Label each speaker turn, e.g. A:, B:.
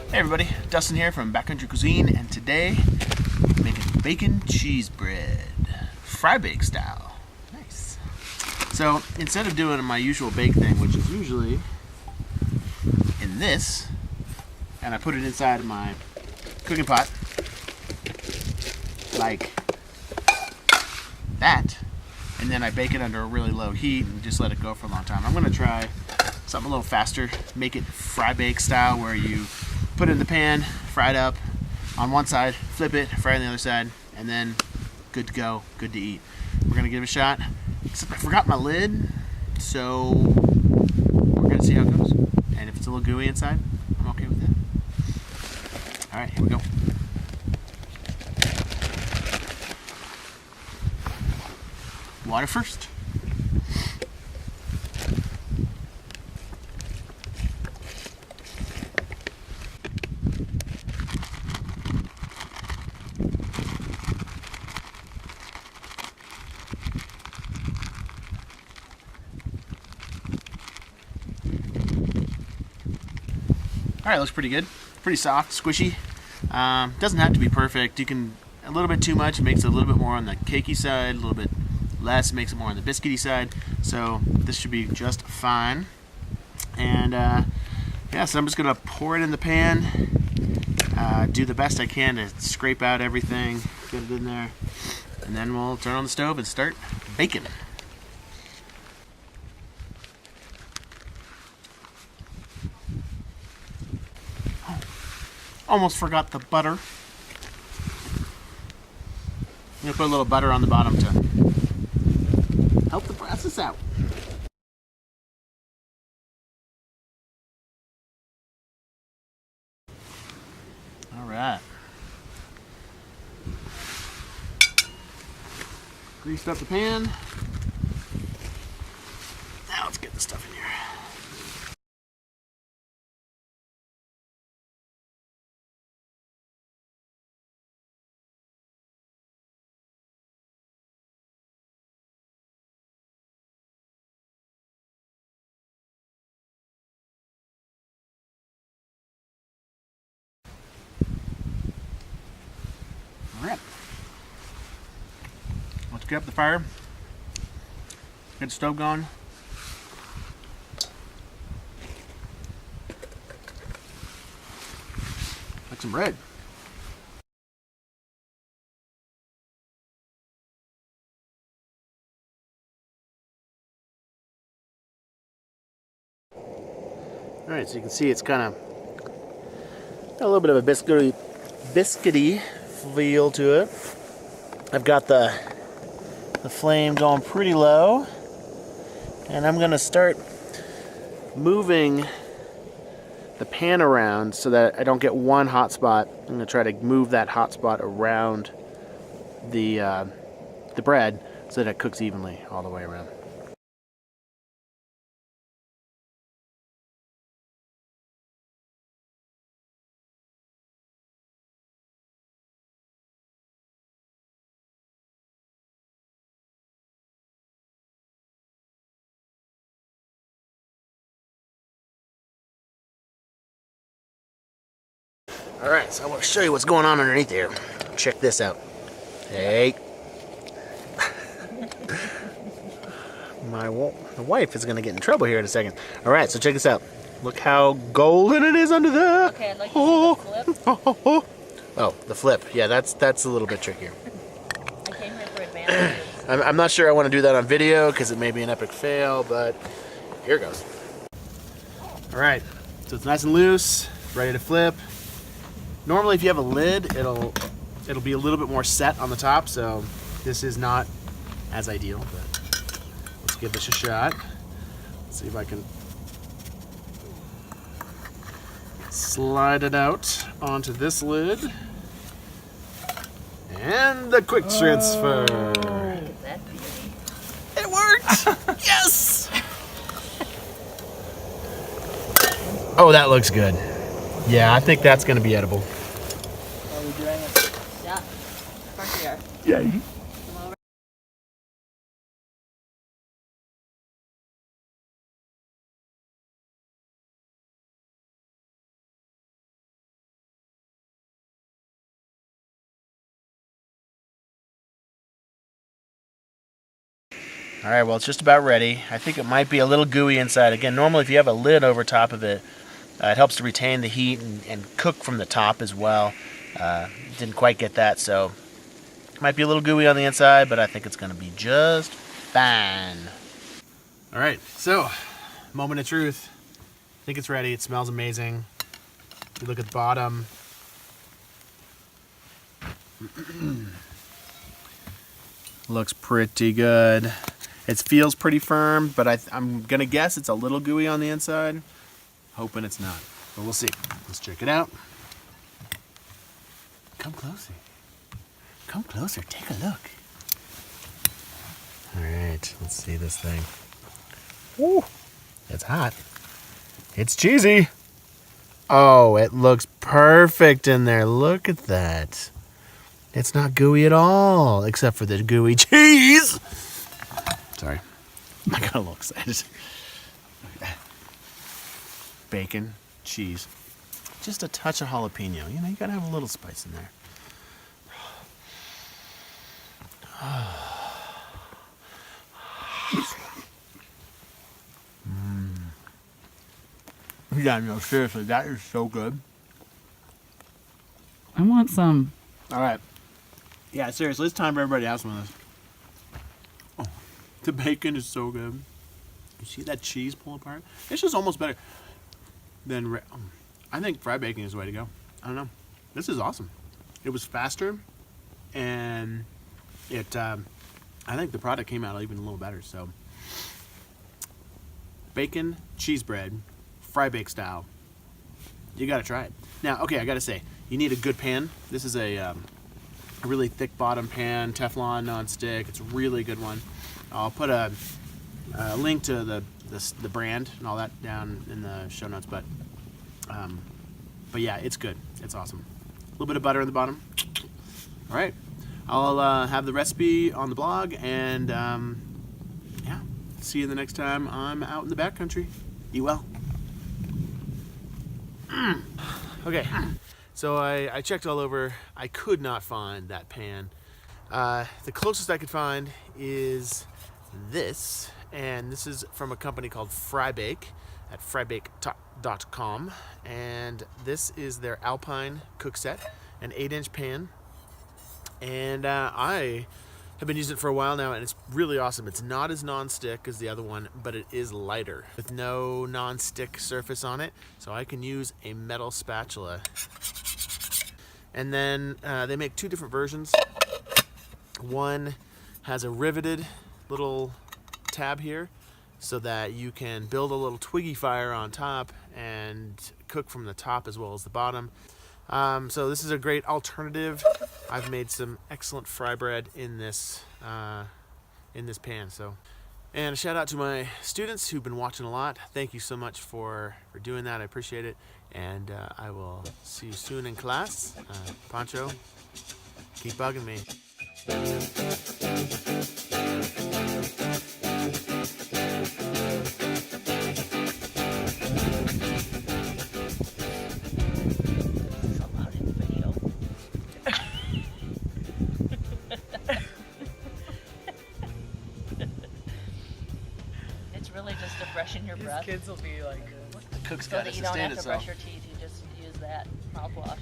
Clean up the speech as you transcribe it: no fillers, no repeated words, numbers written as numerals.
A: Hey everybody, Dustin here from Backcountry Cuisine, and today I'm making bacon cheese bread, fry bake style. Nice. So instead of doing my usual bake thing, which is usually in this, and I put it inside my cooking pot like that, and then I bake it under a really low heat and just let it go for a long time. I'm gonna try something a little faster, make it fry bake style, where you put it in the pan, fry it up on one side, flip it, fry it on the other side, and then good to go, good to eat. We're gonna give it a shot. Except I forgot my lid, so we're gonna see how it goes. And if it's a little gooey inside, I'm okay with that. All right, here we go. Water first. All right, looks pretty good. Pretty soft, squishy. Doesn't have to be perfect. You can, a little bit too much makes it a little bit more on the cakey side, a little bit less makes it more on the biscuity side. So this should be just fine. And yeah, so I'm just gonna pour it in the pan, do the best I can to scrape out everything, get it in there, and then we'll turn on the stove and start baking. Almost forgot the butter. I'm gonna put a little butter on the bottom to help the process out. All right. Greased up the pan. Now let's get the stuff in here. All right. Let's get up the fire. Get the stove going. Like some bread. All right, so you can see it's kind of got a little bit of a biscuity feel to it. I've got the flame going pretty low, and I'm gonna start moving the pan around so that I don't get one hot spot. I'm gonna try to move that hot spot around the bread so that it cooks evenly all the way around. All right, so I want to show you what's going on underneath here. Check this out. Hey. My wife is going to get in trouble here in a second. All right, so check this out. Look how golden it is under there.
B: Okay, I'd like to see the flip.
A: Oh, the flip. Yeah, that's a little bit trickier.
B: I came here for advantages.
A: I'm not sure I want to do that on video because it may be an epic fail, but here goes. All right, so it's nice and loose, ready to flip. Normally, if you have a lid, it'll be a little bit more set on the top, so this is not as ideal, but let's give this a shot. Let's see if I can slide it out onto this lid. And the quick transfer.
B: That beauty.
A: It worked! Yes! Oh, that looks good. Yeah, I think that's gonna be edible.
B: Are we doing it? Yeah. Of course we are.
A: Yeah. All right, well, it's just about ready. I think it might be a little gooey inside. Again, normally if you have a lid over top of it, it helps to retain the heat and cook from the top as well. Didn't quite get that, so it might be a little gooey on the inside, but I think it's going to be just fine. All right, so moment of truth. I think it's ready. It smells amazing. You look at the bottom. Looks pretty good. It feels pretty firm, but I'm gonna guess it's a little gooey on the inside. Hoping it's not, but we'll see. Let's check it out. Come closer. Come closer, take a look. All right, let's see this thing. Woo, it's hot. It's cheesy. Oh, it looks perfect in there. Look at that. It's not gooey at all, except for the gooey cheese. Sorry, I got a little excited. Bacon, cheese, just a touch of jalapeno. You know, you gotta have a little spice in there. Yeah, no, seriously, that is so good.
B: I want some.
A: All right. Yeah, seriously, it's time for everybody to have some of this. Oh, the bacon is so good. You see that cheese pull apart? It's just almost better than... I think fried bacon is the way to go. I don't know. This is awesome. It was faster, and it... I think the product came out even a little better, so... Bacon, cheese bread, fry bake style. You gotta try it. Now, okay, I gotta say, you need a good pan. This is a really thick bottom pan, Teflon non-stick. It's a really good one. I'll put a link to the brand and all that down in the show notes. But yeah, it's good. It's awesome. A little bit of butter on the bottom. All right, I'll have the recipe on the blog, and yeah, see you the next time I'm out in the backcountry. Eat well. Okay. So I checked all over. I could not find that pan. The closest I could find is this, and this is from a company called Frybake at frybake.com, and this is their Alpine cook set, an 8-inch pan, and I have been using it for a while now, and it's really awesome. It's not as non-stick as the other one, but it is lighter with no non-stick surface on it, so I can use a metal spatula. And then they make two different versions. One has a riveted little tab here so that you can build a little twiggy fire on top and cook from the top as well as the bottom. So this is a great alternative. I've made some excellent fry bread in this pan. And a shout out to my students who've been watching a lot. Thank you so much for doing that. I appreciate it. And I will see you soon in class. Pancho, keep bugging me.
C: It's really just to freshen your breath.
B: Kids will be like,
A: The cook's
C: So
A: got
C: that
A: to
C: you don't
A: sustain
C: have to
A: itself.
C: brush your teeth, you just use that mouthwash.